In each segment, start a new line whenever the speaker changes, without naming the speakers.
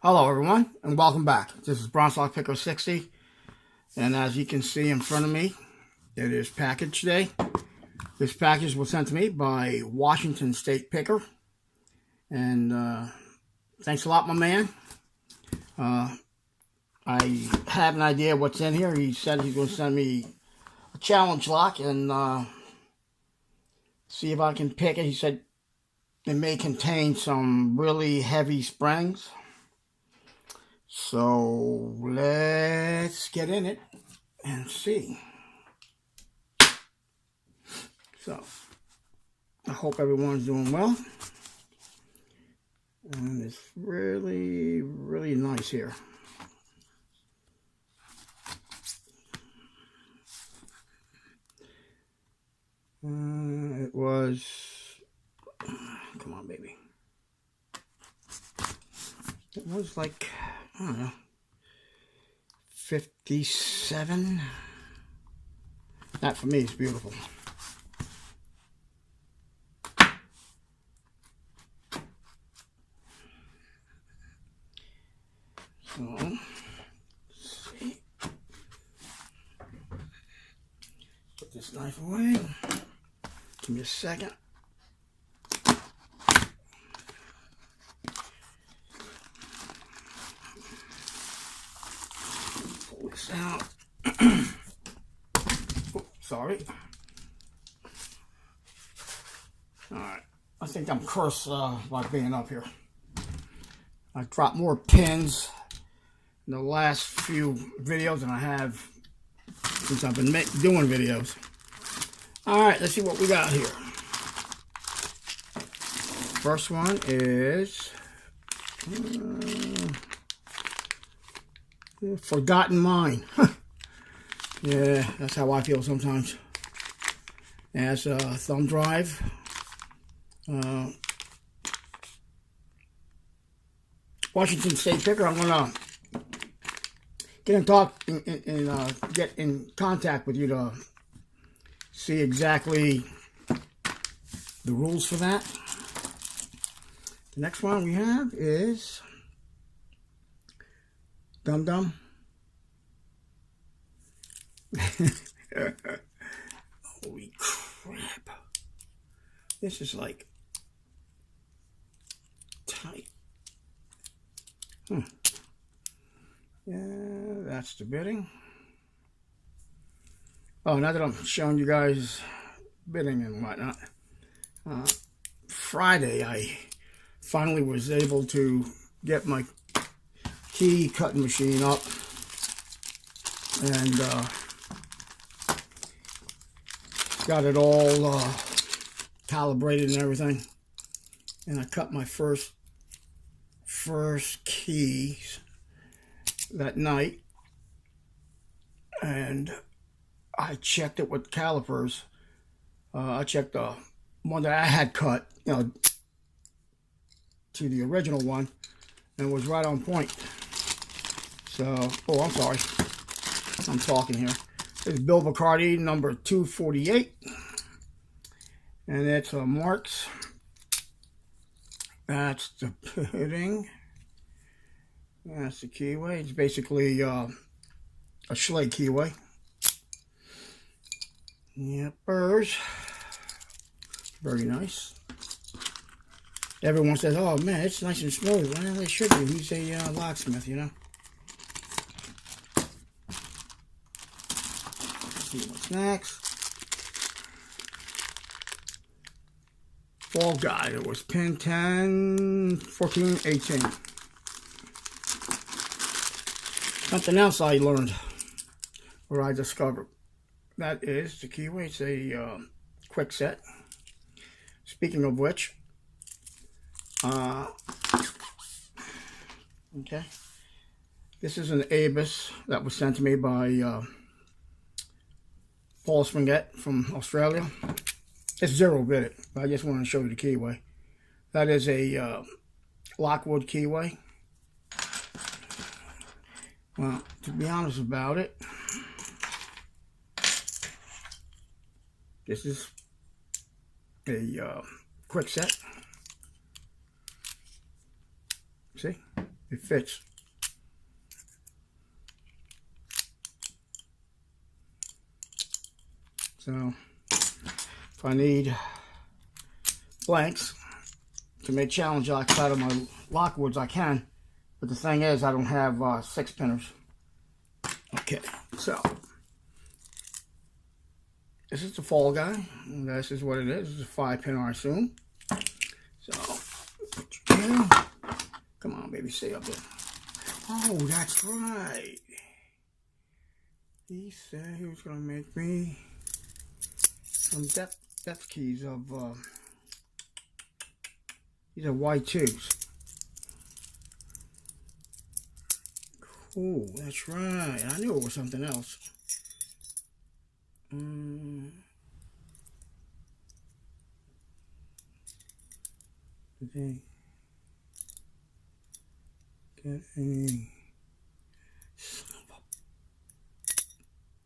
Hello everyone and welcome back. This is Bronze Lock Picker 60, and as you can see in front of me, it is package day. This package was sent to me by Washington State Picker, and thanks a lot, my man. I have an idea what's in here. He said he's going to send me a challenge lock and see if I can pick it. He said it may contain some really heavy springs. So let's get in it and see. So I hope everyone's doing well. And it's really, really nice here. It was, come on, baby. It was like, I don't know, 57. That for me is beautiful. So, let's see. Put this knife away. Give me a second. Pull this out. Oh, sorry. Alright. I think I'm cursed by being up here. I dropped more pins in the last few videos than I have since I've been doing videos. Alright, let's see what we got here. First one is Forgotten Mine. Yeah, that's how I feel sometimes. It has a thumb drive. Washington State Picker. I'm gonna get in contact with you to see exactly the rules for that. The next one we have is Dum Dum. Holy crap. This is like tight. Yeah, that's the bidding. Oh, now that I'm showing you guys bidding and whatnot, Friday I finally was able to get my key cutting machine up and got it all calibrated and everything, and I cut my first keys that night, and I checked it with calipers. I checked the one that I had cut, to the original one, and it was right on point. So, oh, I'm sorry, I'm talking here. It's Bill Bacardi number 248, and it's a Marks. That's the bidding. That's the keyway. It's basically a Schlage keyway. Yepers. Very nice. Everyone says, "Oh man, it's nice and smooth." Well, it should be. He's a locksmith, you know. Let's see what's next. Fall Guide. It was pin 10, 14, 18. Something else I learned, or I discovered. That is the keyway. It's a quick set. Speaking of which, okay, this is an Abus that was sent to me by Paul Spp'd from Australia. It's zero bitted, but I just wanted to show you the keyway. That is a Lockwood keyway. Well, to be honest about it, this is a quick set. See? it fits. So if I need blanks to make challenge locks out of my Lockwoods, I can. But the thing is, I don't have 6 pinners. Okay, so this is the Fall Guy. And this is what it is. It's a 5-pinner, I assume. So put your pin. Come on, baby, stay up there. Oh, that's right. He said he was gonna make me some depth keys of these are Y2s. Cool, that's right. I knew it was something else. Did they get any?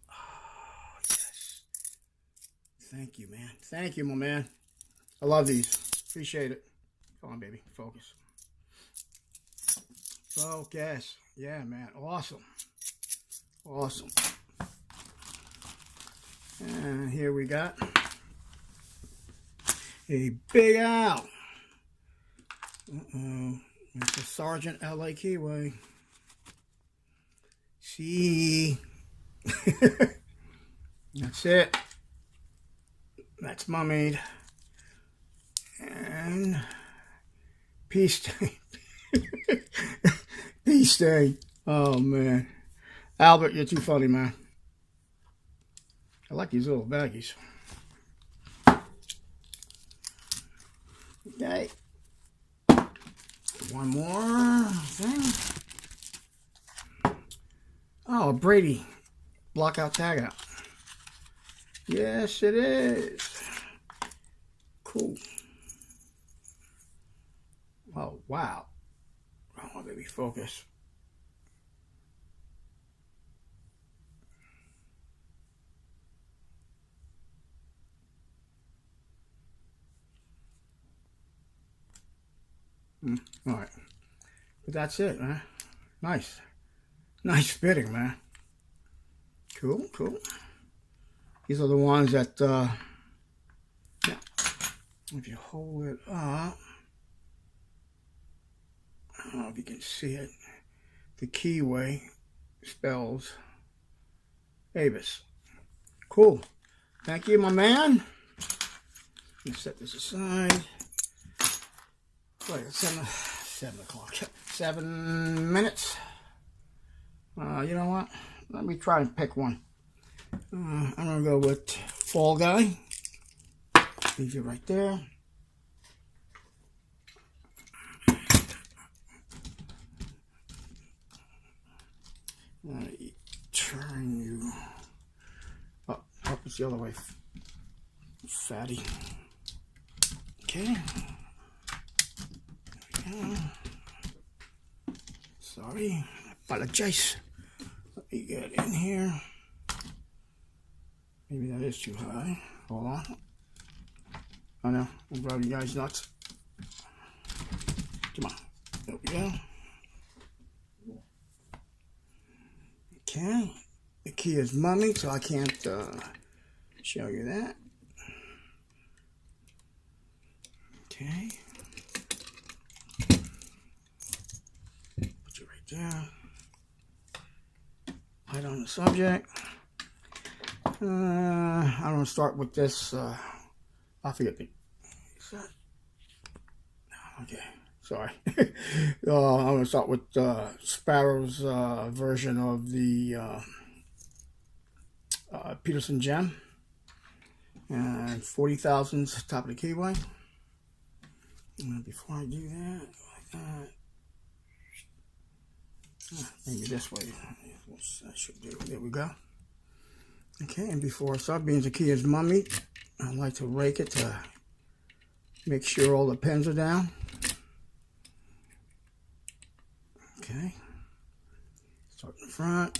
Oh, yes. Thank you, man. Thank you, my man. I love these. Appreciate it. Come on, baby. Focus. Focus. Yeah, man. Awesome. Awesome. And here we got a Big Al. It's a Sergeant LA Keyway. See. That's it. That's mummied. And peace stain. Peace stain. Oh, man. Albert, you're too funny, man. I like these little baggies. Okay. One more thing. Oh, a Brady blockout tagout. Yes, it is. Cool. Oh, wow. Oh, baby, focus. All right. But that's it, man. Nice. Nice fitting, man. Cool, cool. These are the ones that, yeah. If you hold it up, I don't know if you can see it. The keyway spells Avis. Cool. Thank you, my man. Let me set this aside. Wait, it's 7 o'clock. 7 minutes. You know what? Let me try and pick one. I'm going to go with Fall Guy. Leave it right there. Turn you up. Up is the other way. Fatty. Okay. There we go. Sorry. I apologize. Let me get in here. Maybe that is too high. Hold on. Oh no, I'm driving you guys nuts. Come on. There we go. Okay. The key is mummy, so I can't show you that. Okay. Put you right there. Right on the subject. I'm going to start with this. I forget the. Okay, sorry. I'm going to start with Sparrow's version of the Peterson gem. And 40 thousandths top of the keyway. And before I do that, like that. Maybe this way. I should do. There we go. Okay, and before I start, being the key is mummy, I like to rake it to make sure all the pins are down. Okay. Start in the front.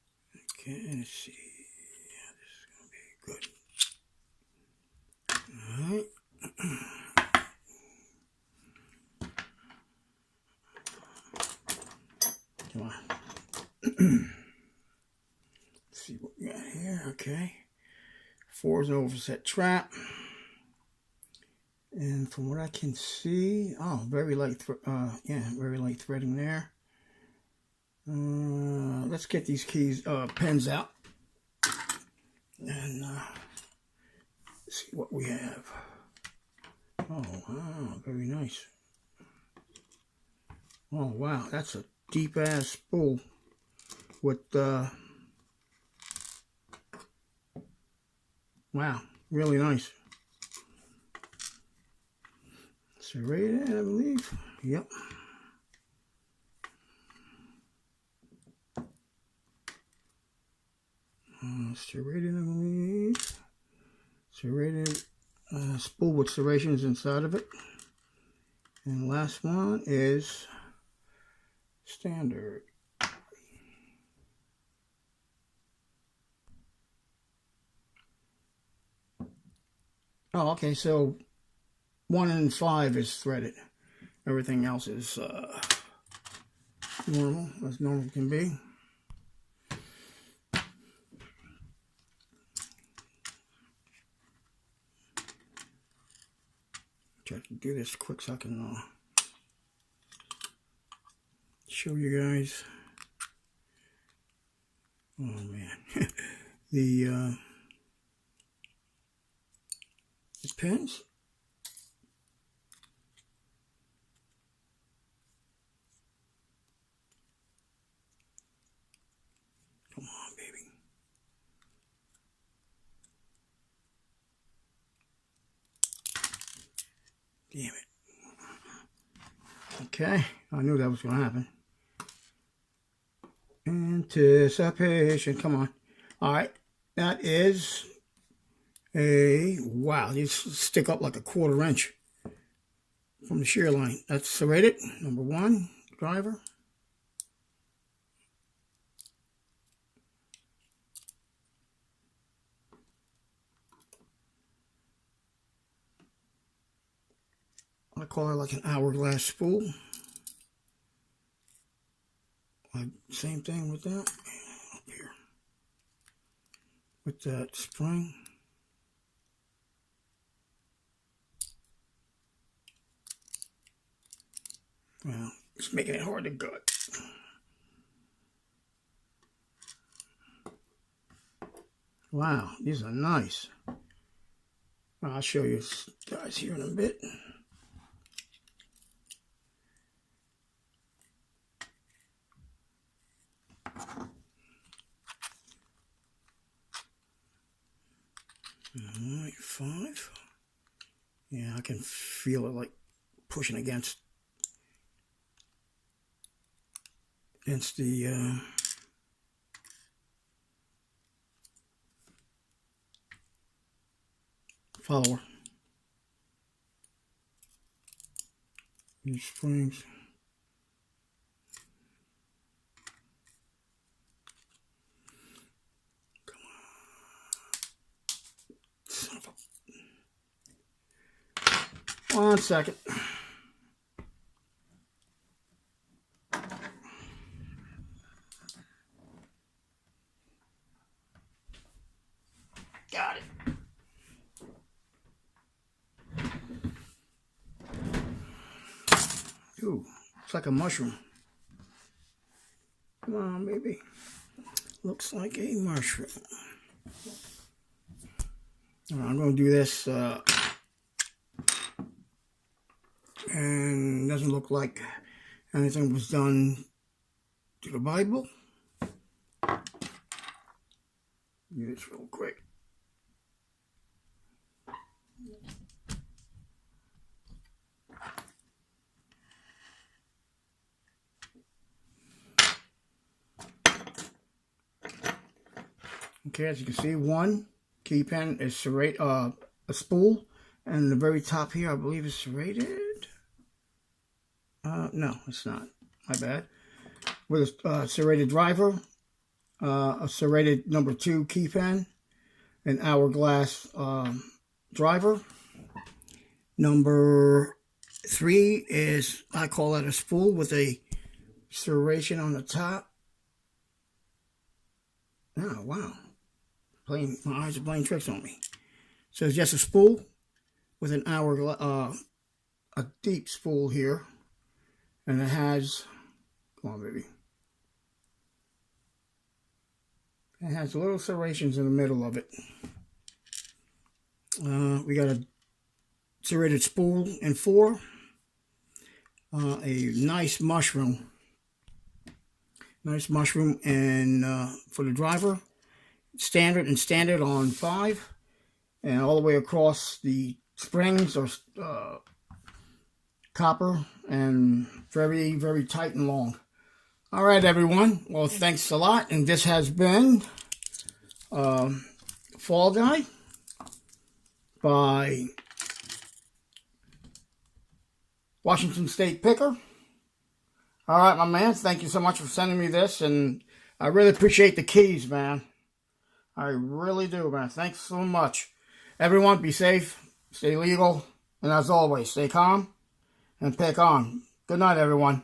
Okay, let's see. This is gonna be good. All right. Come on. Let's see what we got here. Okay. 4 is an overset trap. And from what I can see, oh, very light, very light threading there. Let's get these pins out and see what we have. Oh, wow, very nice. Oh, wow, that's a deep ass spool with wow, really nice. Serrated, I believe. Yep. Serrated, I believe. Serrated spool with serrations inside of it. And the last one is standard. Oh, okay, so 1 and 5 is threaded. Everything else is normal, as normal can be. Try to do this quick so I can show you guys. Oh man, the pins. Come on, baby. Damn it. Okay, I knew that was going to happen. Anticipation, come on. All right, that is a, wow, these stick up like a 1/4 inch from the shear line. That's serrated, number 1, driver. I call it like an hourglass spool. Same thing with that. Up here. With that spring. Well, it's making it hard to gut. Wow, these are nice. I'll show you guys here in a bit. All right, 5. Yeah, I can feel it like pushing against the follower. These springs. Come on. Son of a... 1 second. Got it. Ooh, it's like a mushroom. Come on, baby. Looks like a mushroom. I'm going to do this, and it doesn't look like anything was done to the Bible. Do this real quick. Okay, as you can see, 1 key pin is serrated, a spool, and the very top here, I believe, is serrated. No, it's not. My bad. With a serrated driver, a serrated number 2 key pen, an hourglass driver. Number 3 is, I call that a spool with a serration on the top. Oh, wow. My eyes are playing tricks on me. So it's just a spool with an hourglass, a deep spool here. And it has, come on, baby. It has little serrations in the middle of it. We got a serrated spool in 4. A nice mushroom. Nice mushroom and for the driver. Standard and standard on 5. And all the way across the springs are copper and very, very tight and long. All right, everyone. Well, thanks a lot. And this has been Fall Guy by Washington State Picker. All right, my man. Thank you so much for sending me this. And I really appreciate the keys, man. I really do, man. Thanks so much. Everyone, be safe, stay legal, and as always, stay calm and pick on. Good night, everyone.